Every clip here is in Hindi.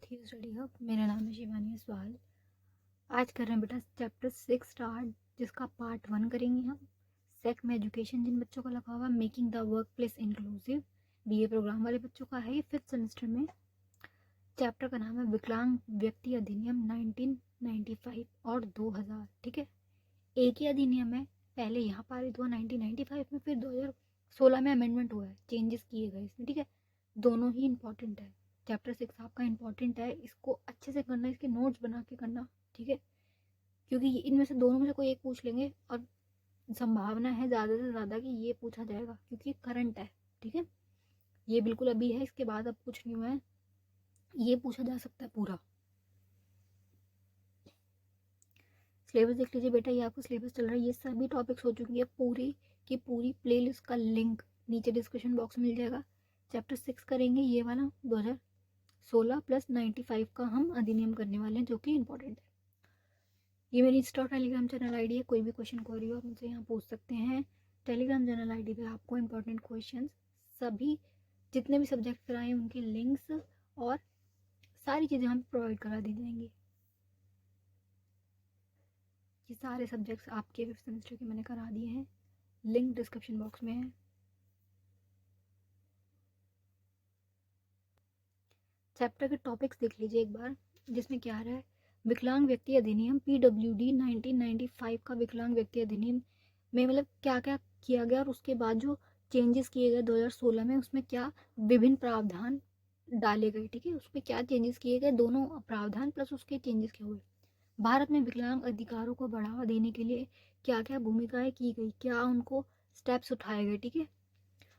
थियो स्टडी हब। मेरा नाम है शिवानी सवाल। आज कर रहे हैं बेटा चैप्टर 6 स्टार्ट, जिसका पार्ट 1 करेंगे हम। सेक में एजुकेशन जिन बच्चों का लगा हुआ, making the workplace inclusive, BA programme वाले बच्चों का है ये 5th सेमेस्टर में। चैप्टर का नाम है विकलांग व्यक्ति अधिनियम 1995 और 2000। ठीक है, एक ही अधिनियम है, पहले यहाँ पारित हुआ 1995 में, फिर 2016 में अमेंडमेंट हुआ है, चेंजेस किए गए इसमें। ठीक है, दोनों ही इंपॉर्टेंट है। चैप्टर 6 आपका इंपॉर्टेंट है, इसको अच्छे से करना, इसके नोट्स बना के करना। ठीक है, क्योंकि इनमें से दोनों में से कोई एक पूछ लेंगे और संभावना है ज़्यादा से ज़्यादा कि ये पूछा जाएगा, क्योंकि करंट है। ठीक है, ये बिल्कुल अभी है, इसके बाद अब कुछ नहीं हुआ है, ये पूछा जा सकता है पूरा। सिलेबस देख लीजिए बेटा, ये आपको सिलेबस चल रहा है, ये सभी टॉपिक्स हो चुकी है पूरी की पूरी। प्लेलिस्ट का लिंक नीचे डिस्क्रिप्शन बॉक्स में मिल जाएगा। चैप्टर 6 करेंगे ये वाला 2016 + 95 का हम अधिनियम करने वाले हैं, जो कि इंपॉर्टेंट है। ये मेरी इंस्टा टेलीग्राम चैनल आईडी है, कोई भी क्वेश्चन क्वेरी हो आप मुझसे यहाँ पूछ सकते हैं। टेलीग्राम चैनल आईडी पे आपको इंपॉर्टेंट क्वेश्चन, सभी जितने भी सब्जेक्ट कराए उनके लिंक्स और सारी चीज़ें हम प्रोवाइड करा दी जाएंगी। ये सारे सब्जेक्ट्स आपके 5th सेमेस्टर के मैंने करा दिए हैं, लिंक डिस्क्रिप्शन बॉक्स में है। चैप्टर के टॉपिक्स देख लीजिए एक बार, जिसमें क्या आ रहा है। विकलांग व्यक्ति अधिनियम PWD 1995 का विकलांग व्यक्ति अधिनियम में मतलब क्या क्या किया गया, और उसके बाद जो चेंजेस किए गए 2016 में, उसमें क्या विभिन्न प्रावधान डाले गए। ठीक है, उसमें क्या चेंजेस किए गए, दोनों प्रावधान प्लस उसके चेंजेस क्या हुए। भारत में विकलांग अधिकारों को बढ़ावा देने के लिए क्या क्या भूमिकाएं की गई, क्या उनको स्टेप्स उठाए गए। ठीक है,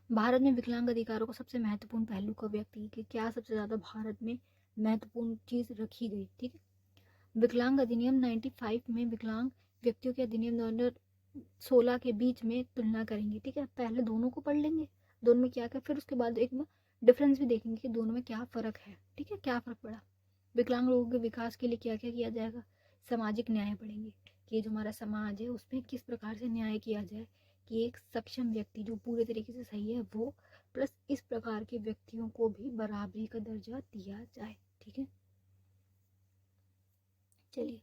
भारत में विकलांग अधिकारों को सबसे महत्वपूर्ण पहलू को व्यक्त की कि क्या सबसे ज़्यादा भारत में महत्वपूर्ण चीज़ रखी गई। ठीक है, विकलांग अधिनियम 95 में विकलांग व्यक्तियों के अधिनियम 2016 के बीच में तुलना करेंगे। ठीक है, पहले दोनों को पढ़ लेंगे, दोनों में क्या क्या, फिर उसके बाद एक डिफरेंस भी देखेंगे कि दोनों में क्या फ़र्क है। ठीक है, क्या फ़र्क पड़ा, विकलांग लोगों के विकास के लिए क्या क्या किया जाएगा। सामाजिक न्याय पढ़ेंगे कि जो हमारा समाज है उसमें किस प्रकार से न्याय किया जाए, कि एक सक्षम व्यक्ति जो पूरे तरीके से सही है वो, प्लस इस प्रकार के व्यक्तियों को भी बराबरी का दर्जा दिया जाए। ठीक है, चलिए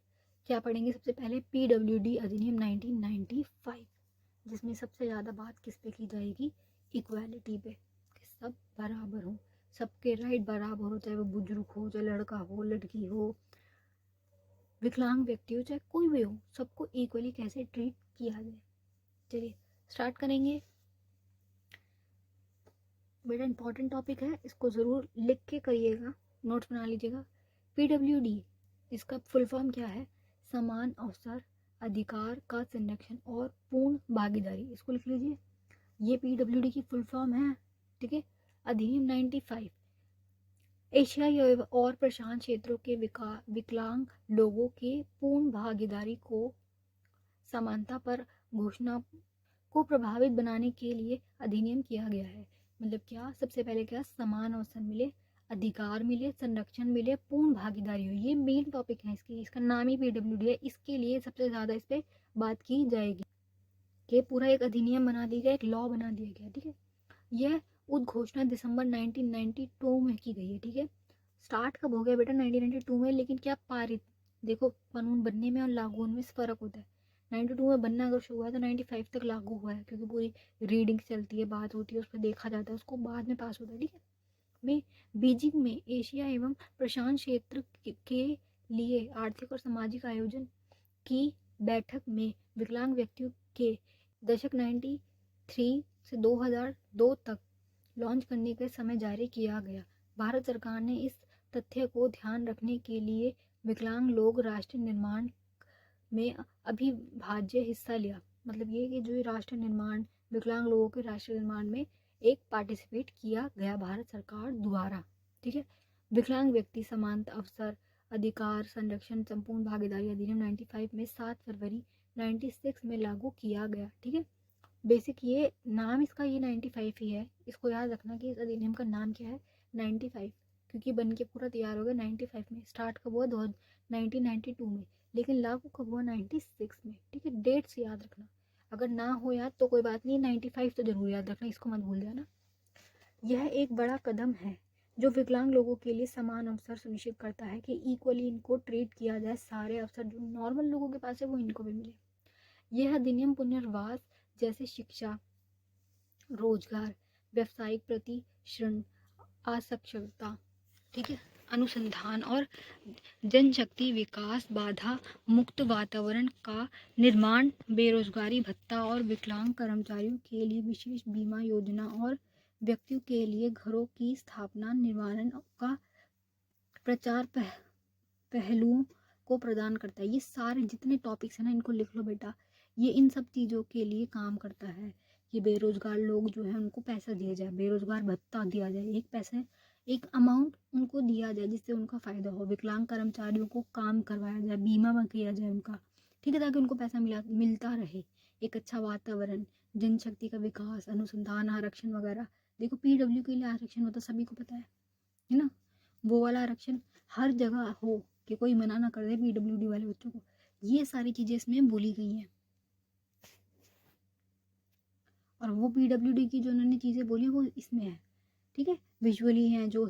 क्या पढ़ेंगे। सबसे पहले PWD अधिनियम 1995, जिसमें सबसे ज़्यादा बात किस पे की जाएगी, इक्वालिटी पे, कि सब बराबर हो, सबके राइट बराबर हो, चाहे वो बुजुर्ग हो, चाहे लड़का हो, लड़की हो, विकलांग व्यक्ति हो, चाहे कोई भी हो, सबको इक्वली कैसे ट्रीट किया जाए। चलिए स्टार्ट करेंगे बेटा, इंपॉर्टेंट टॉपिक है, इसको ज़रूर लिख के करिएगा, नोट्स बना लीजिएगा। PWD, इसका फुल फॉर्म क्या है, समान अवसर अधिकार का संरक्षण और पूर्ण भागीदारी, इसको लिख लीजिए। ये PWD की फुल फॉर्म है। ठीक है, अधिनियम 95 एशियाई और प्रशांत क्षेत्रों के विकलांग लोगों के पूर्ण भागीदारी को समानता पर घोषणा को प्रभावित बनाने के लिए अधिनियम किया गया है। मतलब क्या, सबसे पहले क्या, समान अवसर मिले, अधिकार मिले, संरक्षण मिले, पूर्ण भागीदारी हो, ये मेन टॉपिक है इसकी, इसका नाम ही PWD है, इसके लिए सबसे ज़्यादा इस पर बात की जाएगी कि पूरा एक अधिनियम बना दिया गया, एक लॉ बना दिया गया। ठीक है, यह उद्घोषणा दिसंबर 1992 में की गई है। ठीक है, स्टार्ट कब हो गया बेटा, 1992 में, लेकिन क्या पारित, देखो कानून बनने में और लागू होने में फ़र्क होता है। 92 में बनना अगर शुरू हुआ है तो 95 तक लागू हुआ है, क्योंकि पूरी रीडिंग चलती है, बात होती है, उस पर देखा जाता है, उसको बाद में पास होता है। ठीक है, में बीजिंग में एशिया एवं प्रशांत क्षेत्र के लिए आर्थिक और सामाजिक आयोजन की बैठक में विकलांग व्यक्तियों के दशक 93 से 2002 तक लॉन्च करने के समय जारी किया गया। भारत सरकार ने इस तथ्य को ध्यान रखने के लिए विकलांग लोग राष्ट्र निर्माण में अभिभाज्य हिस्सा लिया। मतलब ये कि जो राष्ट्र निर्माण, विकलांग लोगों के राष्ट्र निर्माण में एक पार्टिसिपेट किया गया भारत सरकार द्वारा। ठीक है, विकलांग व्यक्ति समानता अवसर अधिकार संरक्षण संपूर्ण भागीदारी अधिनियम 95 में 7 फरवरी 96 में लागू किया गया। ठीक है, बेसिक ये नाम इसका ये 95 ही है, इसको याद रखना कि इस अधिनियम का नाम क्या है, 95, क्योंकि बन के पूरा तैयार हो गया 95 में। स्टार्ट कब हुआ, 1992 में, लेकिन लागू कब हुआ, 96 में। ठीक है, डेट्स याद रखना, अगर ना हो याद तो कोई बात नहीं, 95 तो जरूर याद रखना, इसको मत भूल जाना। यह एक बड़ा कदम है जो विकलांग लोगों के लिए समान अवसर सुनिश्चित करता है कि इक्वली इनको ट्रीट किया जाए, सारे अवसर जो नॉर्मल लोगों के पास है वो इनको भी मिले। यह अधिनियम पुनर्वास जैसे शिक्षा, रोजगार, व्यावसायिक प्रतिश्रण, असक्षमता, ठीक है, अनुसंधान और जनशक्ति विकास, बाधा मुक्त वातावरण का निर्माण, बेरोजगारी भत्ता और विकलांग कर्मचारियों के लिए विशेष बीमा योजना और व्यक्तियों के लिए घरों की स्थापना, निवारण का प्रचार पहलुओं को प्रदान करता है। ये सारे जितने टॉपिक्स हैं ना, इनको लिख लो बेटा। ये इन सब चीज़ों के लिए काम करता है कि बेरोजगार लोग जो है उनको पैसा दिया जाए, बेरोजगार भत्ता दिया जाए, एक पैसे एक अमाउंट उनको दिया जाए जिससे उनका फायदा हो। विकलांग कर्मचारियों को काम करवाया जाए, बीमा किया जाए उनका, ठीक है, ताकि उनको पैसा मिलता रहे। एक अच्छा वातावरण, जनशक्ति का विकास, अनुसंधान, आरक्षण वगैरह। देखो पीडब्ल्यू के लिए आरक्षण होता सभी को पता है ना, वो वाला आरक्षण हर जगह हो कि कोई मना ना कर दे पीडब्ल्यूडी वाले बच्चों को। ये सारी चीजें इसमें बोली गई हैं। और वो पीडब्ल्यूडी की जो उन्होंने चीजें बोली वो इसमें है, ठीक है। विजुअली हैं, जो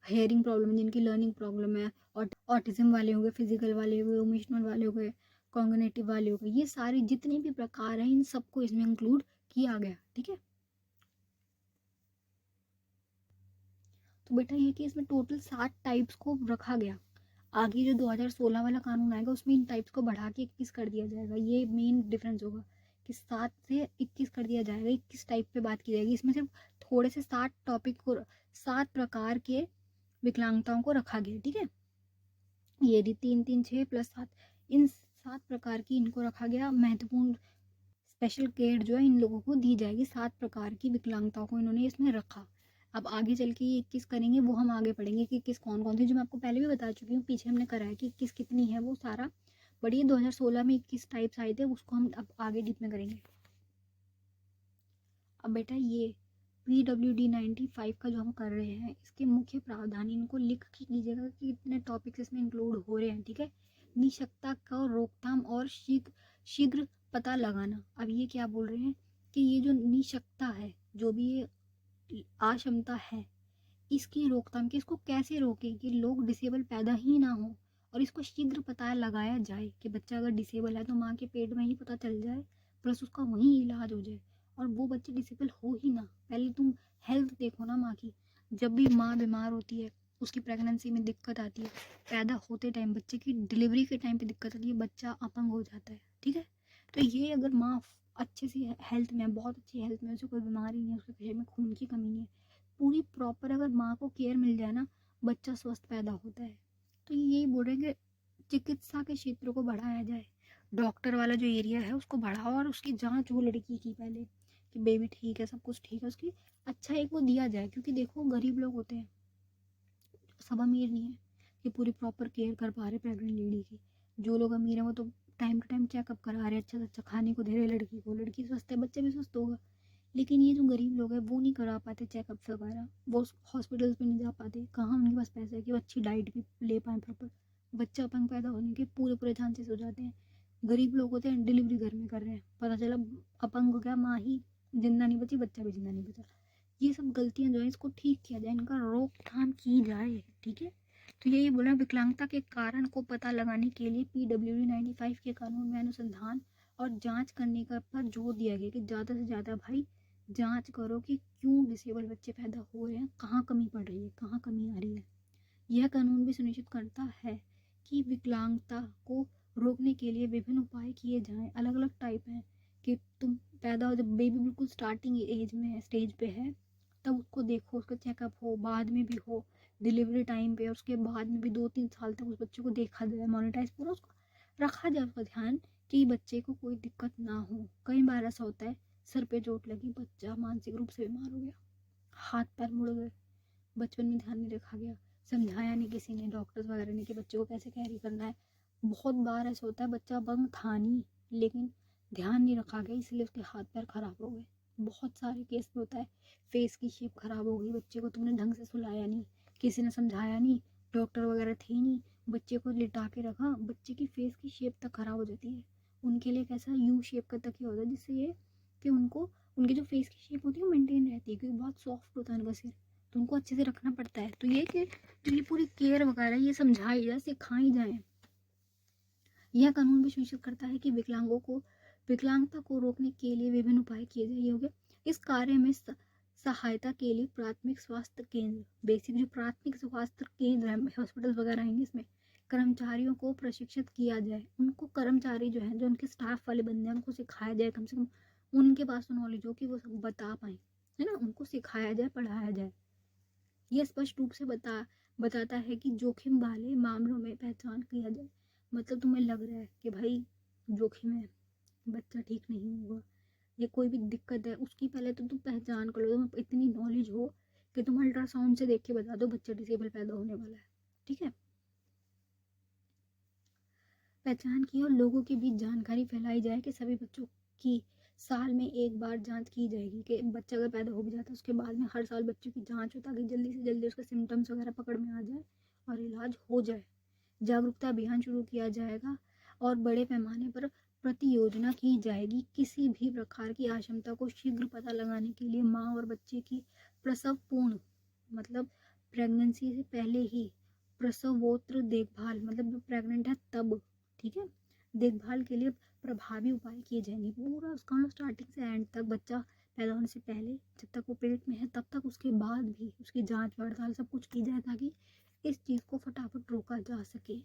हेयरिंग प्रॉब्लम, जिनकी लर्निंग प्रॉब्लम है, और ऑटिज्म वाले हो गए, फिजिकल वाले हो गए, इमोशनल वाले हो गए, कॉग्निटिव वाले हो गए, ये सारे जितने भी प्रकार हैं इन सबको इसमें इंक्लूड किया गया, ठीक है। तो बेटा ये कि इसमें टोटल 7 टाइप्स को रखा गया। आगे जो 2016 वाला कानून आएगा उसमें इन टाइप्स को बढ़ा के 21 कर दिया जाएगा। ये मेन डिफरेंस होगा कि 7 से 21 कर दिया जाएगा, 21 टाइप पे बात की जाएगी। इसमें सिर्फ थोड़े से 7 टॉपिक को, 7 प्रकार के विकलांगताओं को रखा गया, ठीक है। ये 3 3 6 प्लस 7, इन 7 प्रकार की इनको रखा गया। महत्वपूर्ण स्पेशल केयर जो है इन लोगों को दी जाएगी। 7 प्रकार की विकलांगताओं को इन्होंने इसमें रखा। अब आगे चल के ये 21 करेंगे, वो हम आगे पढ़ेंगे कि किस कौन कौन सी, जो मैं आपको पहले भी बता चुकी हूँ, पीछे हमने करा है कि 21 कितनी है वो सारा। बट ये 2016 में 21 टाइप्स आए थे, उसको हम अब आगे डीप में करेंगे। अब बेटा ये PWD 95 का जो हम कर रहे हैं, इसके मुख्य प्रावधान इनको लिख के कीजिएगा कि इतने टॉपिक्स इसमें इंक्लूड हो रहे हैं, ठीक है। निशक्तता का रोकथाम और शीघ्र पता लगाना। अब ये क्या बोल रहे हैं कि ये जो निशक्तता है, जो भी ये अक्षमता है, इसकी रोकथाम, कि इसको कैसे रोकें कि लोग डिसेबल पैदा ही ना हो, और इसको शीघ्र पता लगाया जाए कि बच्चा अगर डिसेबल है तो माँ के पेट में ही पता चल जाए, प्लस उसका वहीं इलाज हो जाए, और वो बच्चे डिसेबल हो ही ना। पहले तुम हेल्थ देखो ना माँ की। जब भी माँ बीमार होती है, उसकी प्रेगनेंसी में दिक्कत आती है, पैदा होते टाइम, बच्चे की डिलीवरी के टाइम पे दिक्कत आती है, बच्चा अपंग हो जाता है, ठीक है। तो ये अगर माँ अच्छे से हेल्थ में, बहुत अच्छी हेल्थ में, उसे कोई बीमारी नहीं है, उसके पेट में खून की कमी नहीं है, पूरी प्रॉपर अगर माँ को केयर मिल जाए ना, बच्चा स्वस्थ पैदा होता है। तो यही बोल रहे हैं कि चिकित्सा के क्षेत्र को बढ़ाया जाए, डॉक्टर वाला जो एरिया है उसको बढ़ाओ, और उसकी जांच हो लड़की की पहले कि बेबी ठीक है, सब कुछ ठीक है, उसकी अच्छा एक वो दिया जाए। क्योंकि देखो गरीब लोग होते हैं, सब अमीर नहीं है कि पूरी प्रॉपर केयर कर पा रहे प्रेग्नेंट लेडी की। जो लोग अमीर हैं वो तो टाइम टू टाइम चेकअप करा रहे, अच्छा से अच्छा खाने को दे रहे लड़की को, लड़की स्वस्थ है, बच्चा भी स्वस्थ होगा। लेकिन ये जो गरीब लोग हैं वो नहीं करा पाते चेकअप वगैरह, वो हॉस्पिटल्स में नहीं जा पाते, कहाँ उनके पास पैसा है कि वो अच्छी डाइट भी ले पाए प्रॉपर। बच्चा अपंग पैदा होने के पूरे पूरे चांसेस हो जाते हैं। गरीब लोग होते हैं डिलीवरी घर में कर रहे हैं, पता चला अपंग हो गया, माँ ही जिंदा नहीं बची, बच्चा भी जिंदा नहीं बचा। ये सब गलतियां जो है इसको ठीक किया जाए, इनका रोकथाम की जाए, ठीक है। तो यही बोला, विकलांगता के कारण को पता लगाने के लिए PWD 95 के कानून में अनुसंधान और जांच करने का पर जोर दिया गया कि ज़्यादा से ज़्यादा भाई जांच करो कि क्यों डिसेबल बच्चे पैदा हो रहे हैं, कहाँ कमी पड़ रही है, कहाँ कमी आ रही है। यह कानून भी सुनिश्चित करता है कि विकलांगता को रोकने के लिए विभिन्न उपाय किए जाएं। अलग अलग टाइप हैं कि तुम पैदा हो, जब बेबी बिल्कुल स्टार्टिंग एज में है, स्टेज पे है, तब उसको देखो, उसका चेकअप हो, बाद में भी हो, डिलीवरी टाइम पे, उसके बाद में भी 2 3 साल तक उस बच्चे को देखा जाए, मॉनिटाइज पूरा उसको रखा जाए, उसका ध्यान, कि बच्चे को कोई दिक्कत ना हो। कई बार ऐसा होता है, सर पे चोट लगी, बच्चा मानसिक रूप से बीमार हो गया, हाथ पैर मुड़ गए, बचपन में ध्यान नहीं रखा गया, समझाया नहीं किसी ने, डॉक्टर्स वगैरह ने, कि बच्चे को कैसे कैरी करना है। बहुत बार ऐसा होता है बच्चा अपंग था नहीं, लेकिन ध्यान नहीं रखा गया, इसलिए उसके हाथ पैर खराब हो गए। बहुत सारे केस में होता है, फेस की शेप खराब हो गई, बच्चे को तुमने ढंग से सुलाया नहीं, किसी ने समझाया नहीं, डॉक्टर वगैरह थे नहीं, बच्चे को लिटा के रखा, बच्चे की फेस की शेप तक खराब हो जाती है। उनके लिए कैसा यू शेप का तकिया होता है, जिससे ये कि उनको, उनकी जो फेस की शेप होती है वो मेंटेन रहती है, क्योंकि बहुत सॉफ्ट होता है उनका सिर। तो उनको अच्छे से रखना पड़ता है। तो ये कि जो ये पूरी केयर वगैरह ये समझाई जाए, सिखाई जाए। यह कानून भी सुनिश्चित करता है कि विकलांगता को रोकने के लिए विभिन्न उपाय किए जाए। ये हो गया। इस कार्य में सहायता के लिए प्राथमिक स्वास्थ्य केंद्र, बेसिक जो प्राथमिक स्वास्थ्य केंद्र है, हॉस्पिटल वगैरह आएंगे, इसमें कर्मचारियों को प्रशिक्षित किया जाए। उनको कर्मचारी जो है, जो उनके स्टाफ वाले बंदे हैं, उनको सिखाया जाए, कम से कम उनके पास तो नॉलेज हो कि वो सब बता पाए, है ना। उनको सिखाया जाए, पढ़ाया जाए। यह स्पष्ट रूप से बताता है कि जोखिम वाले मामलों में पहचान किया जाए। मतलब तुम्हें लग रहा है कि भाई जोखिम है, बच्चा ठीक नहीं होगा, या कोई भी दिक्कत है, उसकी पहले तो तुम पहचान कर लो। तुम्हें इतनी नॉलेज हो कि तुम अल्ट्रासाउंड से देख के बता दो बच्चा डिसेबल पैदा होने वाला है, ठीक है। पहचान की और लोगों के बीच जानकारी फैलाई जाए कि सभी बच्चों की साल में एक बार जांच की जाएगी, कि बच्चा अगर पैदा हो भी जाता है उसके बाद में हर साल बच्चों की जांच हो, ताकि जल्दी से जल्दी उसके सिम्टम्स वगैरह पकड़ में आ जाए और इलाज हो जाए। जागरूकता अभियान शुरू किया जाएगा और बड़े पैमाने पर प्रति योजना की जाएगी। किसी भी प्रकार की आशंका को शीघ्र पता लगाने के लिए माँ और बच्चे की प्रसवपूर्ण, मतलब प्रेगनेंसी से पहले ही प्रसवोत्तर देखभाल, मतलब जो प्रेग्नेंट है तब, ठीक है, देखभाल के लिए प्रभावी उपाय किए जाएंगे। पूरा उसका स्टार्टिंग से एंड तक, बच्चा पैदा होने से पहले, जब तक वो पेट में है तब तक, उसके बाद भी उसकी जांच पड़ताल सब कुछ की जाए, ताकि इस चीज़ को फटाफट रोका जा सके।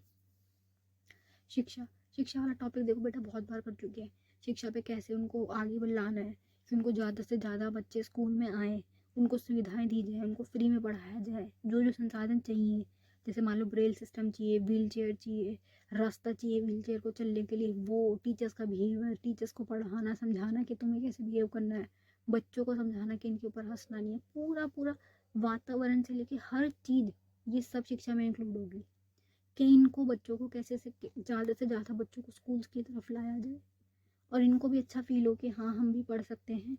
शिक्षा वाला टॉपिक देखो बेटा बहुत बार कर चुके हैं। शिक्षा पे कैसे उनको आगे बढ़ाना है कि उनको ज़्यादा से ज़्यादा बच्चे स्कूल में आए, उनको सुविधाएं दी जाए, उनको फ्री में पढ़ाया जाए। जो जो संसाधन चाहिए, जैसे मान लो ब्रेल सिस्टम चाहिए, व्हील चेयर चाहिए, रास्ता चाहिए व्हील चेयर को चलने के लिए, वो टीचर्स का बिहेवियर, टीचर्स को पढ़ाना समझाना कि तुम्हें कैसे बिहेव करना है, बच्चों को समझाना कि इनके ऊपर हंसना नहीं है। पूरा पूरा वातावरण से लेके हर चीज़ ये सब शिक्षा में इंक्लूड होगी, कि इनको बच्चों को कैसे से ज़्यादा बच्चों को स्कूल्स की तरफ लाया जाए, और इनको भी अच्छा फील हो कि हाँ हम भी पढ़ सकते हैं,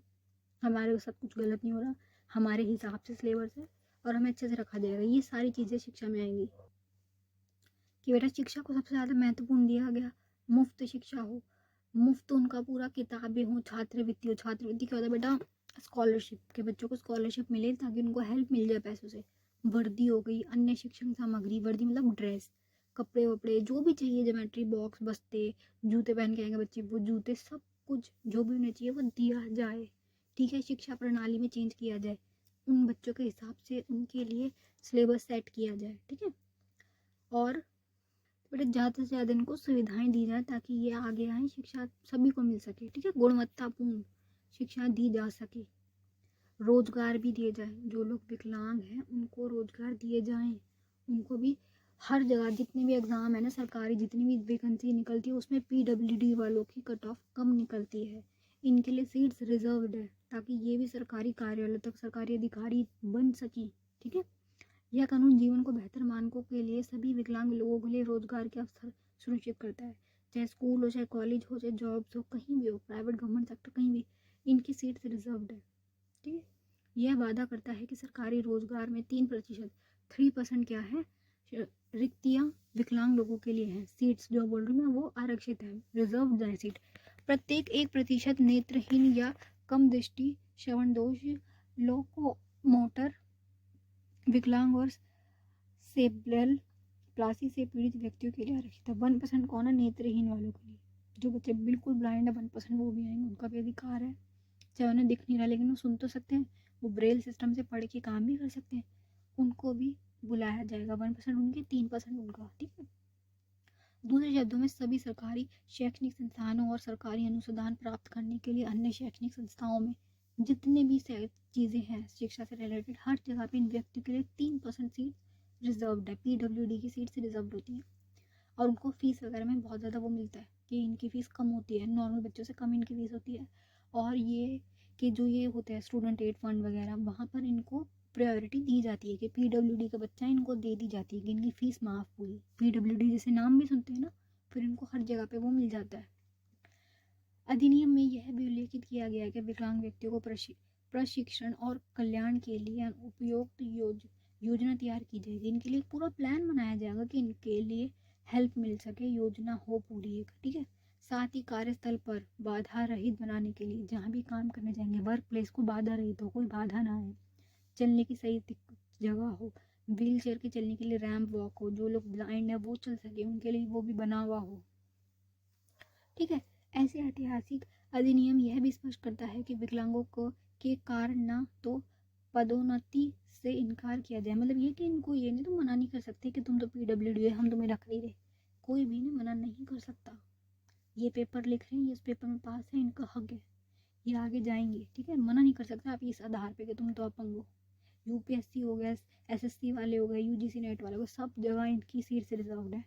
हमारे साथ कुछ गलत नहीं हो रहा, हमारे हिसाब से सिलेबस है और हमें अच्छे से रखा जाएगा। ये सारी चीज़ें शिक्षा में आएंगी। कि बेटा शिक्षा को सबसे ज़्यादा महत्वपूर्ण दिया गया, मुफ्त शिक्षा हो, मुफ्त उनका पूरा किताबें हो, छात्रवृत्ति हो। छात्रवृत्ति क्या होता है बेटा? स्कॉलरशिप, के बच्चों को स्कॉलरशिप मिले ताकि उनको हेल्प मिल जाए पैसों से। वर्दी हो गई, अन्य शिक्षण सामग्री, वर्दी मतलब ड्रेस, कपड़े वपड़े जो भी चाहिए, ज्योमेट्री बॉक्स, बस्ते, जूते पहन के आएंगे बच्चे, वो जूते, सब कुछ जो भी उन्हें चाहिए वो दिया जाए, ठीक है। शिक्षा प्रणाली में चेंज किया जाए, उन बच्चों के हिसाब से उनके लिए सिलेबस सेट किया जाए, ठीक है। और बट ज़्यादा से ज़्यादा इनको सुविधाएं दी जाए ताकि ये आगे आए, शिक्षा सभी को मिल सके, ठीक है। गुणवत्तापूर्ण शिक्षा दी जा सके। रोजगार भी दिए जाए, जो लोग विकलांग हैं उनको रोजगार दिए जाएं। उनको भी हर जगह जितने भी एग्ज़ाम है ना सरकारी, जितनी भी वैकेंसी निकलती है उसमें पीडब्ल्यूडी वालों की कट ऑफ कम निकलती है। इनके लिए सीट्स रिजर्व्ड है ताकि ये भी सरकारी कार्यालय तक सरकारी अधिकारी बन सकें, ठीक है। यह कानून जीवन को बेहतर मानकों के लिए सभी विकलांग लोगों के लिए रोजगार के अवसर सुनिश्चित करता है। चाहे स्कूल हो, चाहे कॉलेज हो, चाहे जॉब्स हो, कहीं भी हो, प्राइवेट गवर्नमेंट सेक्टर कहीं भी, इनकी सीट्स रिजर्व्ड है, ठीक है। यह वादा करता है कि सरकारी रोजगार में 3%, 3% क्या है, रिक्तियां विकलांग लोगों के लिए हैं। सीट्स जो बोल रही हूँ मैं वो आरक्षित है, रिजर्व है सीट। प्रत्येक 1% नेत्रहीन या कम दृष्टि, श्रवण दोष, लोकोमोटर विकलांग और सेरेब्रल प्लासी से पीड़ित व्यक्तियों के लिए आरक्षित है। 1% कौन है? नेत्रहीन वालों के लिए। जो बच्चे बिल्कुल ब्लाइंड है 1% वो भी आएंगे, उनका भी अधिकार है। चाहे उन्हें दिख नहीं रहा लेकिन वो सुन तो सकते हैं, वो ब्रेल सिस्टम से पढ़ के काम भी कर सकते हैं, उनको भी बुलाया जाएगा। 1% उनके, 3% उनका, ठीक है। दूसरे शब्दों में सभी सरकारी शैक्षणिक संस्थानों और सरकारी अनुसंधान प्राप्त करने के लिए अन्य शैक्षणिक संस्थाओं में जितने भी चीज़ें हैं शिक्षा से रिलेटेड, हर जगह पे इन व्यक्तियों के लिए 3% सीट रिजर्व्ड है। पीडब्ल्यूडी की सीट्स रिजर्व्ड होती हैं और उनको फीस वगैरह में बहुत ज़्यादा वो मिलता है कि इनकी फ़ीस कम होती है, नॉर्मल बच्चों से कम इनकी फ़ीस होती है। और ये कि जो ये होते हैं स्टूडेंट एड फंड वगैरह, वहाँ पर इनको प्रायोरिटी दी जाती है कि पीडब्ल्यूडी का बच्चा इनको दे दी जाती है कि इनकी फ़ीस माफ़ हुई। पीडब्ल्यूडी जैसे नाम भी सुनते हैं ना, फिर इनको हर जगह पे वो मिल जाता है। अधिनियम में यह भी उल्लेखित किया गया है कि विकलांग व्यक्तियों को प्रशिक्षण और कल्याण के लिए उपयुक्त योजना तैयार की जाएगी। इनके लिए पूरा प्लान बनाया जाएगा कि इनके लिए हेल्प मिल सके, योजना हो पूरी एक, ठीक है। साथ ही कार्यस्थल पर बाधा रहित बनाने के लिए, जहाँ भी काम करने जाएंगे वर्क प्लेस को बाधा रहित हो, कोई बाधा ना आए, चलने की सही जगह हो, व्हील चेयर के चलने के लिए रैंप वॉक हो, जो लोग ब्लाइंड है वो चल सके उनके लिए वो भी बना हुआ हो। ठीक है। ऐसे ऐतिहासिक अधिनियम यह भी स्पष्ट करता है कि विकलांगों को के कारण ना तो पदोन्नति से इनकार किया जाए, मतलब ये कि इनको ये नहीं तो मना नहीं कर सकते कि तुम तो पीडब्ल्यूडी है हम तुम्हें रख नहीं रहे, कोई भी नहीं मना नहीं कर सकता। ये पेपर लिख रहे हैं, ये इस पेपर में पास है, इनका हक है, ये आगे जाएंगे। ठीक है, मना नहीं कर सकते आप इस आधार पे कि तुम तो अपंग हो। यूपीएससी हो गया, एसएससी वाले हो गए, यूजीसी नेट वाले हो, सब जगह इनकी सीट से रिजर्व है।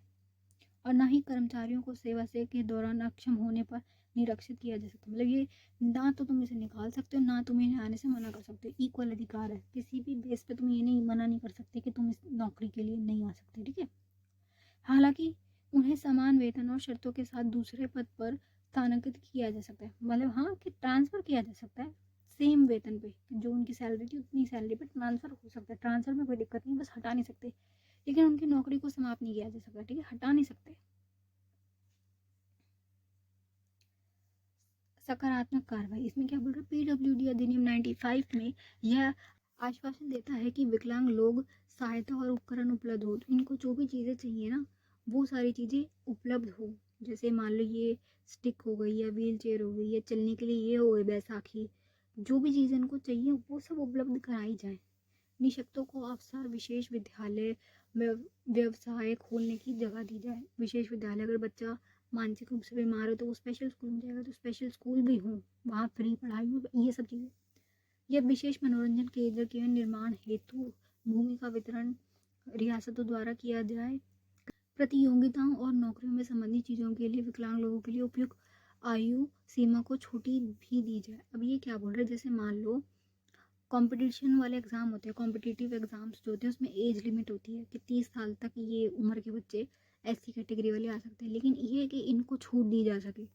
और ना ही कर्मचारियों को सेवा से के दौरान अक्षम होने पर निरक्षित किया जा सकता, मतलब ये ना तो तुम इसे निकाल सकते हो ना तुम इन्हें आने से मना कर सकते हो, इक्वल अधिकार है, किसी भी बेस पे तुम ये नहीं मना नहीं कर सकते कि तुम इस नौकरी के लिए नहीं आ सकते। ठीक है, हालांकि उन्हें समान वेतन और शर्तों के साथ दूसरे पद पर स्थानांतरित किया जा सकता है, मतलब हाँ कि ट्रांसफर किया जा सकता है सेम वेतन पे, जो उनकी सैलरी थी उतनी सैलरी पे ट्रांसफर हो सकता है, ट्रांसफर में कोई दिक्कत नहीं, बस हटा नहीं सकते, लेकिन उनकी नौकरी को समाप्त नहीं किया जा सकता। ठीक है, हटा नहीं सकते। सकारात्मक कार्रवाई, इसमें क्या बोल रहे हैं, पीडब्ल्यूडी अधिनियम 95 में यह आश्वासन देता है कि विकलांग लोग सहायता और उपकरण उपलब्ध हो, तो इनको जो भी चीज़ें चाहिए ना वो सारी चीज़ें उपलब्ध हो, जैसे मान लो ये स्टिक हो गई या व्हील चेयर हो गई या चलने के लिए ये हो गई बैसाखी, जो भी चीज़ इनको चाहिए वो सब उपलब्ध कराई जाए। निःशक्तों को अवसर विशेष विद्यालय व्यवसाय खोलने की जगह दी जाए, विशेष विद्यालय, अगर बच्चा मानसिक रूप से बीमार हो तो वो स्पेशल स्कूल में जाएगा तो स्पेशल स्कूल भी हो, वहाँ फ्री पढ़ाई हो, ये सब चीज़ें। यह विशेष मनोरंजन केंद्र के निर्माण हेतु भूमि का वितरण रियासतों द्वारा किया जाए, प्रतियोगिताओं और नौकरियों में संबंधित चीज़ों के लिए विकलांग लोगों के लिए उपयुक्त आयु सीमा को छूटी भी दी जाए। अब ये क्या बोल रहे हैं, जैसे मान लो कंपटीशन वाले एग्ज़ाम होते हैं, कॉम्पिटिटिव एग्ज़ाम्स जो होते हैं उसमें एज लिमिट होती है कि 30 साल तक ये उम्र के बच्चे ऐसी कैटेगरी वाले आ सकते हैं, लेकिन ये कि इनको छूट दी जा सके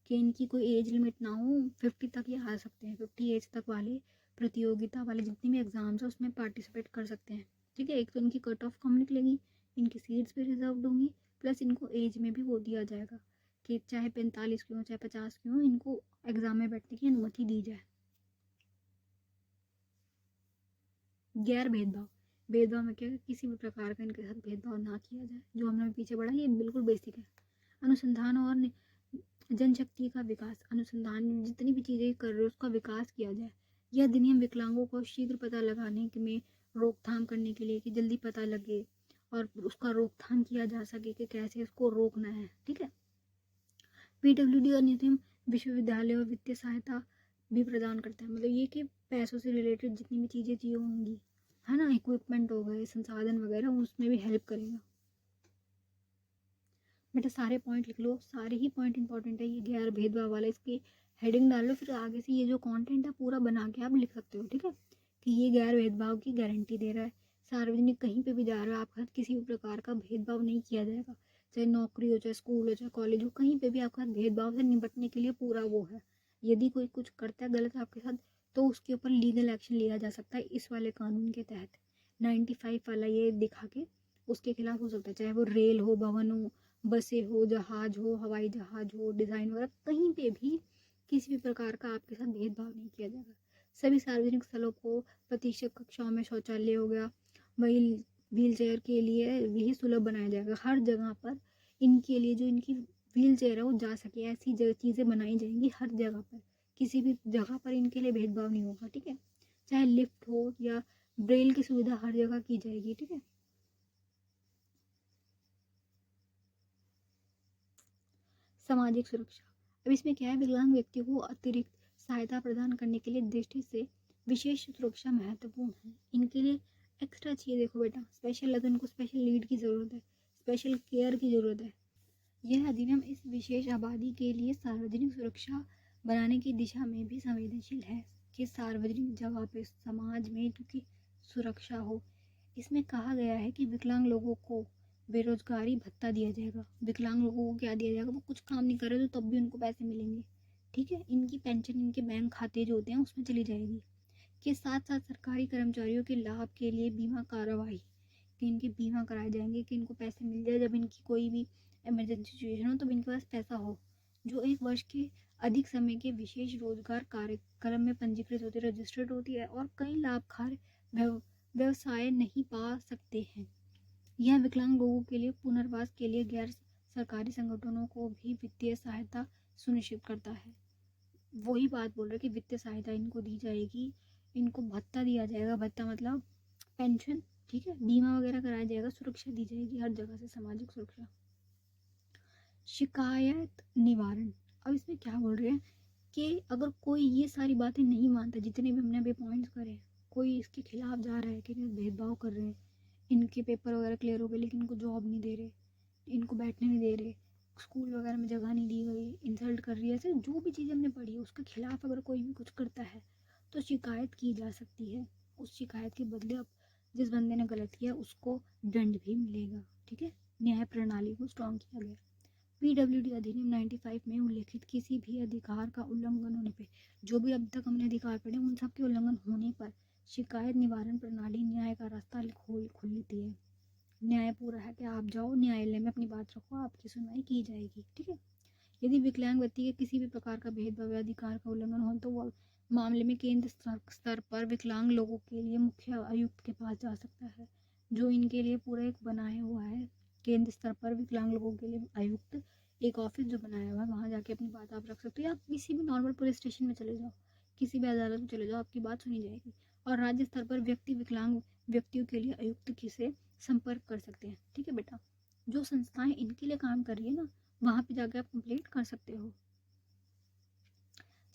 कि इनकी कोई एज लिमिट ना हो, 50 तक ये आ सकते हैं, 50 एज तक वाले प्रतियोगिता वाले जितने भी एग्ज़ाम्स हैं उसमें पार्टिसिपेट कर सकते हैं। ठीक है, एक तो इनकी कट ऑफ कम निकलेगी, इनकी सीट्स भी रिजर्व होंगी, प्लस इनको एज में भी वो दिया जाएगा कि चाहे 45 की हो चाहे 50 की हो, इनको एग्ज़ाम में बैठने की अनुमति दी जाए। गैर भेदभाव, भेदभाव में क्या है, किसी भी प्रकार का इनके साथ भेदभाव ना किया जाए, जो हमने पीछे बढ़ा ये बिल्कुल बेसिक है। अनुसंधान और जनशक्ति का विकास, अनुसंधान जितनी भी चीज़ें कर रहे हो उसका विकास किया जाए। यह अधिनियम विकलांगों को शीघ्र पता लगाने में रोकथाम करने के लिए कि जल्दी पता लगे और उसका रोकथाम किया जा सके कि कैसे इसको रोकना है। ठीक है, पीडब्ल्यूडी अधिनियम विश्वविद्यालय और वित्तीय सहायता भी प्रदान करता है, मतलब ये कि पैसों से रिलेटेड जितनी भी चीज़ें चाहिए होंगी, है ना, इक्विपमेंट हो गए, संसाधन वगैरह, उसमें भी हेल्प करेगा। बेटा सारे पॉइंट लिख लो, सारे ही पॉइंट इंपॉर्टेंट है, ये गैर भेदभाव वाला इसकी हेडिंग डाल लो, फिर आगे से ये जो कंटेंट है पूरा बना के आप लिख सकते हो। ठीक है, कि ये गैर भेदभाव की गारंटी दे रहा है, सार्वजनिक कहीं पे भी जा रहे हो आपके साथ किसी भी प्रकार का भेदभाव नहीं किया जाएगा, चाहे नौकरी हो चाहे स्कूल हो चाहे कॉलेज हो, कहीं पे भी आपके साथ भेदभाव से निपटने के लिए पूरा वो है। यदि कोई कुछ करता है गलत आपके साथ तो उसके ऊपर लीगल एक्शन लिया जा सकता है इस वाले कानून के तहत, 95 वाला ये दिखा के उसके खिलाफ हो सकता है, चाहे वो रेल हो, भवन हो, बसें हो, जहाज हो, हवाई जहाज हो, डिज़ाइन वगैरह, कहीं पे भी किसी भी प्रकार का आपके साथ भेदभाव नहीं किया जाएगा। सभी सार्वजनिक स्थलों को, प्रतिष्ठित कक्षाओं में शौचालय हो गया, वही व्हील चेयर के लिए भी सुलभ बनाया जाएगा, हर जगह पर इनके लिए जो इनकी व्हील चेयर है वो जा सके ऐसी चीज़ें बनाई जाएंगी हर जगह पर, किसी भी जगह पर इनके लिए भेदभाव नहीं होगा। ठीक है, चाहे लिफ्ट हो या ब्रेल की सुविधा हर जगह की जाएगी। ठीक है, सामाजिक सुरक्षा, अब इसमें क्या है, विकलांग व्यक्ति को अतिरिक्त सहायता प्रदान करने के लिए दृष्टि से विशेष सुरक्षा महत्वपूर्ण है, इनके लिए एक्स्ट्रा चाहिए, देखो बेटा स्पेशल है तो इनको स्पेशल लीड की ज़रूरत है, स्पेशल केयर की ज़रूरत है। यह अधिनियम इस विशेष आबादी के लिए सार्वजनिक सुरक्षा बनाने की दिशा में भी संवेदनशील है कि सार्वजनिक जगह पे समाज में इनकी सुरक्षा हो। इसमें कहा गया है कि विकलांग लोगों को बेरोजगारी भत्ता दिया जाएगा, विकलांग लोगों को क्या दिया जाएगा, वो कुछ काम नहीं कर रहे तो तब भी उनको पैसे मिलेंगे। ठीक है, इनकी पेंशन इनके बैंक खाते जो होते हैं उसमें चली जाएगी। के साथ साथ सरकारी कर्मचारियों के लाभ के लिए बीमा कार्रवाई कि इनके बीमा कराए जाएंगे कि इनको पैसे मिल जाए जब इनकी कोई भी इमरजेंसी सिचुएशन हो तब इनके पास पैसा हो, जो 1 वर्ष के अधिक समय के विशेष रोजगार कार्यक्रम में पंजीकृत होती है, रजिस्टर्ड होती है और कई लाभकारी व्यवसाय नहीं पा सकते हैं। यह विकलांग लोगों के लिए पुनर्वास के लिए गैर सरकारी संगठनों को भी वित्तीय सहायता सुनिश्चित करता है। वही बात बोल रहे कि वित्तीय सहायता इनको दी जाएगी, इनको भत्ता दिया जाएगा, भत्ता मतलब पेंशन, ठीक है, बीमा वगैरह कराया जाएगा, सुरक्षा दी जाएगी हर जगह से, सामाजिक सुरक्षा। शिकायत निवारण, अब इसमें क्या बोल रहे हैं कि अगर कोई ये सारी बातें नहीं मानता, जितने भी हमने अभी पॉइंट्स करे, कोई इसके खिलाफ जा रहा है कि भेदभाव कर रहे हैं, इनके पेपर वगैरह क्लियर हो गए लेकिन इनको जॉब नहीं दे रहे, इनको बैठने नहीं दे रहे, स्कूल वगैरह में जगह नहीं दी गई, इंसल्ट कर रही है, ऐसे जो भी चीज़ हमने पढ़ी है उसके खिलाफ अगर कोई भी कुछ करता है तो शिकायत की जा सकती है। उस शिकायत के बदले अब जिस बंदे ने गलत किया उसको दंड भी मिलेगा, ठीक है। न्याय प्रणाली को स्ट्रॉन्ग किया गया। पीडब्ल्यूडी अधिनियम 95 में उल्लेखित किसी भी अधिकार का उल्लंघन होने पे, जो भी अब तक हमने अधिकार पढ़े उन सब के उल्लंघन होने पर शिकायत निवारण प्रणाली न्याय का रास्ता खोल लेती है। न्याय पूरा है कि आप जाओ न्यायालय में अपनी बात रखो, आपकी सुनवाई की जाएगी, ठीक है। यदि विकलांग व्यक्ति के किसी भी प्रकार का भेदभाव या अधिकार का उल्लंघन हो तो वह मामले में केंद्र स्तर पर विकलांग लोगों के लिए मुख्य आयुक्त के पास जा सकता है, जो इनके लिए पूरा एक बनाया हुआ है। केंद्र स्तर पर विकलांग लोगों के लिए आयुक्त एक ऑफिस जो बनाया हुआ है, वहाँ जाके अपनी बात आप रख सकते हो, या किसी भी नॉर्मल पुलिस स्टेशन में चले जाओ, किसी भी अदालत में चले जाओ, आपकी बात सुनी जाएगी। और राज्य स्तर पर विकलांग व्यक्तियों के लिए आयुक्त से संपर्क कर सकते हैं, ठीक है बेटा। जो संस्थाएं इनके लिए काम कर रही है ना, वहाँ पे जाकर आप कंप्लेंट कर सकते हो।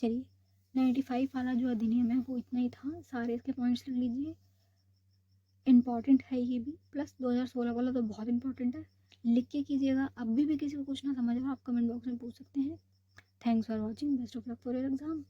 चलिए 95 वाला जो अधिनियम है वो इतना ही था, सारे इसके पॉइंट्स लिख लीजिए, इम्पॉर्टेंट है ये भी, प्लस 2016 वाला तो बहुत इंपॉर्टेंट है, लिख के कीजिएगा। अभी भी किसी को कुछ ना समझ रहा आप कमेंट बॉक्स में पूछ सकते हैं। Thanks for watching, best of luck for your exam.